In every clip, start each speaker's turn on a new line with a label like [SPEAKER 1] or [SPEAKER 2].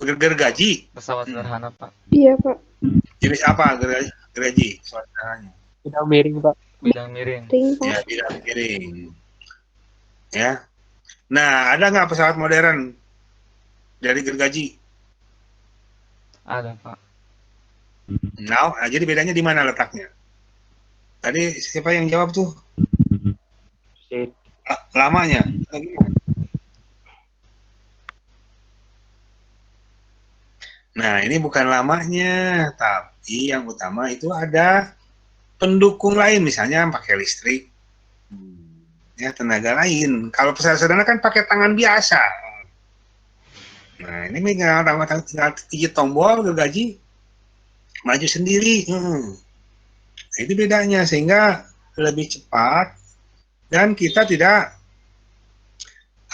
[SPEAKER 1] Gergaji.
[SPEAKER 2] Pesawat sederhana, Pak.
[SPEAKER 3] Iya, Pak.
[SPEAKER 1] Jenis apa gergaji? Suaranya.
[SPEAKER 4] Bidang miring, Pak.
[SPEAKER 2] Bidang miring.
[SPEAKER 3] Miring, Pak.
[SPEAKER 1] Ya, bidang miring. Ya. Nah, ada nggak pesawat modern dari gergaji?
[SPEAKER 2] Ada, Pak.
[SPEAKER 1] Nah, jadi bedanya di mana letaknya? Tadi siapa yang jawab tuh? Lamanya. Nah, ini bukan lamanya, tapi yang utama itu ada pendukung lain, misalnya pakai listrik, ya tenaga lain. Kalau pesawat sederhana kan pakai tangan biasa. Nah, ini tinggal pijit tombol, gergaji, maju sendiri. Nah, itu bedanya, sehingga lebih cepat dan kita tidak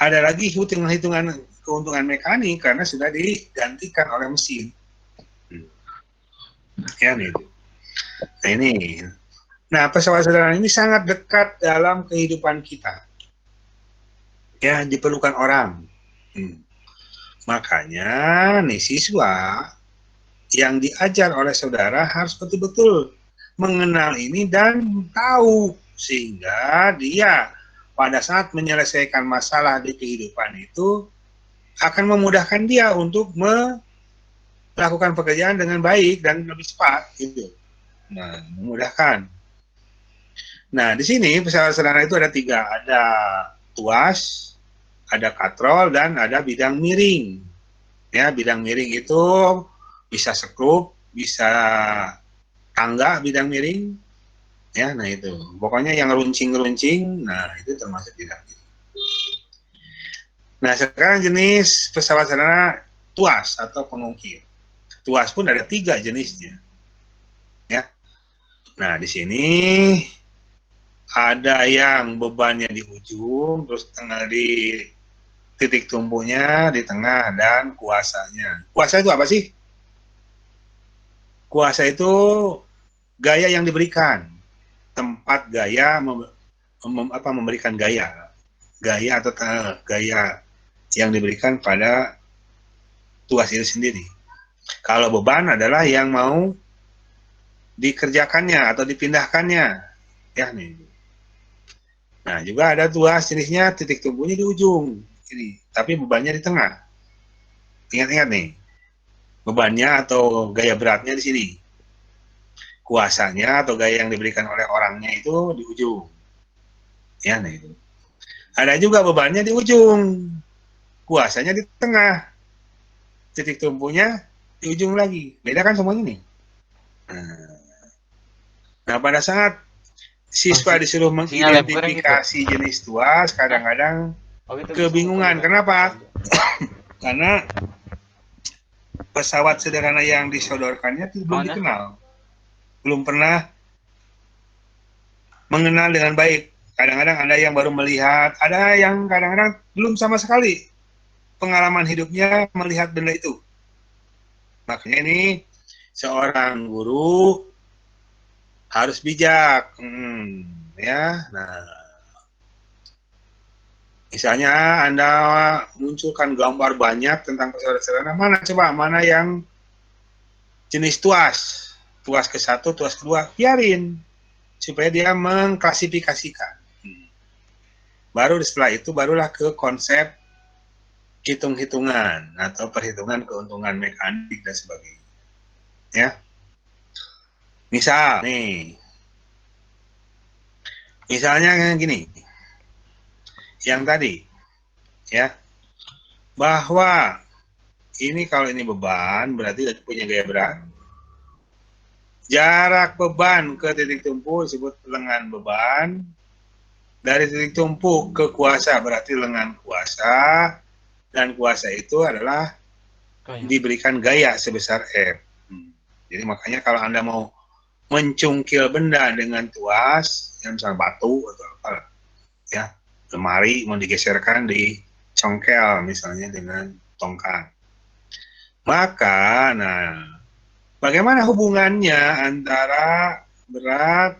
[SPEAKER 1] ada lagi hitungan keuntungan mekanik karena sudah digantikan oleh mesin. Ya, nih. Nah, ini. Nah, pesawat sederhana ini sangat dekat dalam kehidupan kita. Ya, diperlukan orang. Makanya, nih siswa yang diajar oleh saudara harus betul-betul mengenal ini dan tahu sehingga dia pada saat menyelesaikan masalah di kehidupan itu akan memudahkan dia untuk melakukan pekerjaan dengan baik dan lebih cepat gitu. Nah, memudahkan. Nah, di sini pesawat sederhana itu ada 3, ada tuas, ada katrol, dan ada bidang miring. Ya, bidang miring itu bisa sekrup, bisa tangga bidang miring. Ya, nah itu. Pokoknya yang runcing-runcing, nah itu termasuk bidang miring. Nah, sekarang jenis pesawat sederhana tuas atau pengukir. Tuas pun ada 3 jenisnya. Ya. Nah, di sini ada yang bebannya di ujung, terus tengah di titik tumpunya di tengah, dan kuasanya. Kuasa itu apa sih? Kuasa itu gaya yang diberikan, tempat gaya memberikan gaya atau gaya yang diberikan pada tuas itu sendiri. Kalau beban adalah yang mau dikerjakannya atau dipindahkannya, ya nih. Nah, juga ada tuas jenisnya titik tumpunya di ujung ini, tapi bebannya di tengah. Ingat-ingat nih, bebannya atau gaya beratnya di sini. Kuasanya atau gaya yang diberikan oleh orangnya itu di ujung. Ya, nah itu. Ada juga bebannya di ujung, kuasanya di tengah, titik tumpunya di ujung lagi. Beda kan semuanya nih. Nah, pada saat siswa disuruh mengidentifikasi jenis tuas, kadang-kadang kebingungan. Kenapa? Karena pesawat sederhana yang disodorkannya belum dikenal. Belum pernah mengenal dengan baik. Kadang-kadang ada yang baru melihat, ada yang kadang-kadang belum sama sekali pengalaman hidupnya melihat benda itu. Makanya ini seorang guru harus bijak, ya. Nah, misalnya Anda munculkan gambar banyak tentang pesawat sederhana, mana yang jenis tuas ke-1, tuas ke-2, biarin supaya dia mengklasifikasikan. Baru setelah itu barulah ke konsep hitung-hitungan atau perhitungan keuntungan mekanik dan sebagainya. Ya. Misal nih. Misalnya gini. Yang tadi ya. Bahwa ini kalau ini beban berarti punya gaya berat. Jarak beban ke titik tumpu disebut lengan beban. Dari titik tumpu ke kuasa berarti lengan kuasa, dan kuasa itu adalah diberikan gaya sebesar F. Jadi makanya kalau Anda mau mencungkil benda dengan tuas, yang misalnya batu atau apa, ya, lemari mau digeserkan di congkel misalnya dengan tongkat. Maka, nah, bagaimana hubungannya antara berat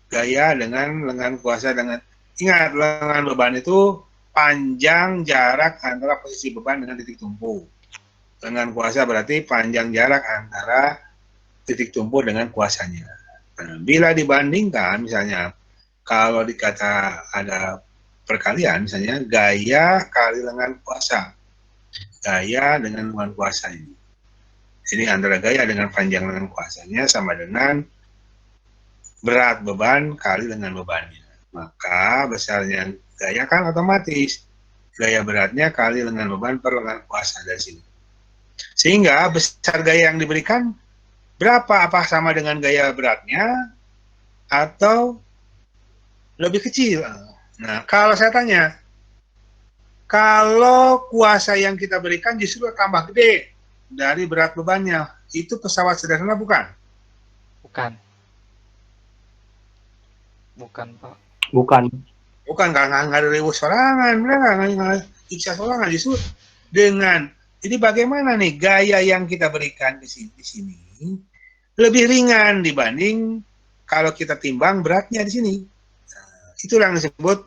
[SPEAKER 1] gaya dengan lengan kuasa dengan, ingat, lengan beban itu panjang jarak antara posisi beban dengan titik tumpu. Lengan kuasa berarti panjang jarak antara titik tumpu dengan kuasanya. Nah, bila dibandingkan, misalnya, kalau dikata ada perkalian, misalnya gaya kali lengan kuasa. Gaya dengan lengan kuasa ini. Jadi antara gaya dengan panjang lengan kuasanya sama dengan berat beban kali dengan bebannya. Maka besarnya gaya kan otomatis gaya beratnya kali lengan beban per lengan kuasa dari sini. Sehingga besar gaya yang diberikan berapa? Apa sama dengan gaya beratnya atau lebih kecil? Nah, kalau saya tanya, kalau kuasa yang kita berikan justru tambah gede dari berat bebannya, itu pesawat sederhana bukan?
[SPEAKER 2] Bukan. Bukan, Pak.
[SPEAKER 3] Bukan.
[SPEAKER 1] Bukan, nggak ada ribu sorangan, nggak iksa sorangan, justru dengan jadi bagaimana nih gaya yang kita berikan di sini lebih ringan dibanding kalau kita timbang beratnya di sini. Nah, itulah yang disebut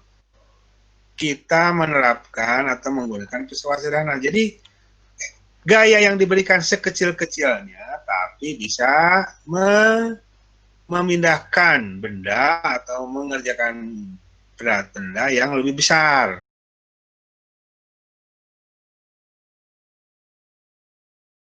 [SPEAKER 1] kita menerapkan atau menggunakan pesawat sederhana. Jadi gaya yang diberikan sekecil-kecilnya, tapi bisa memindahkan benda atau mengerjakan berat benda yang lebih besar.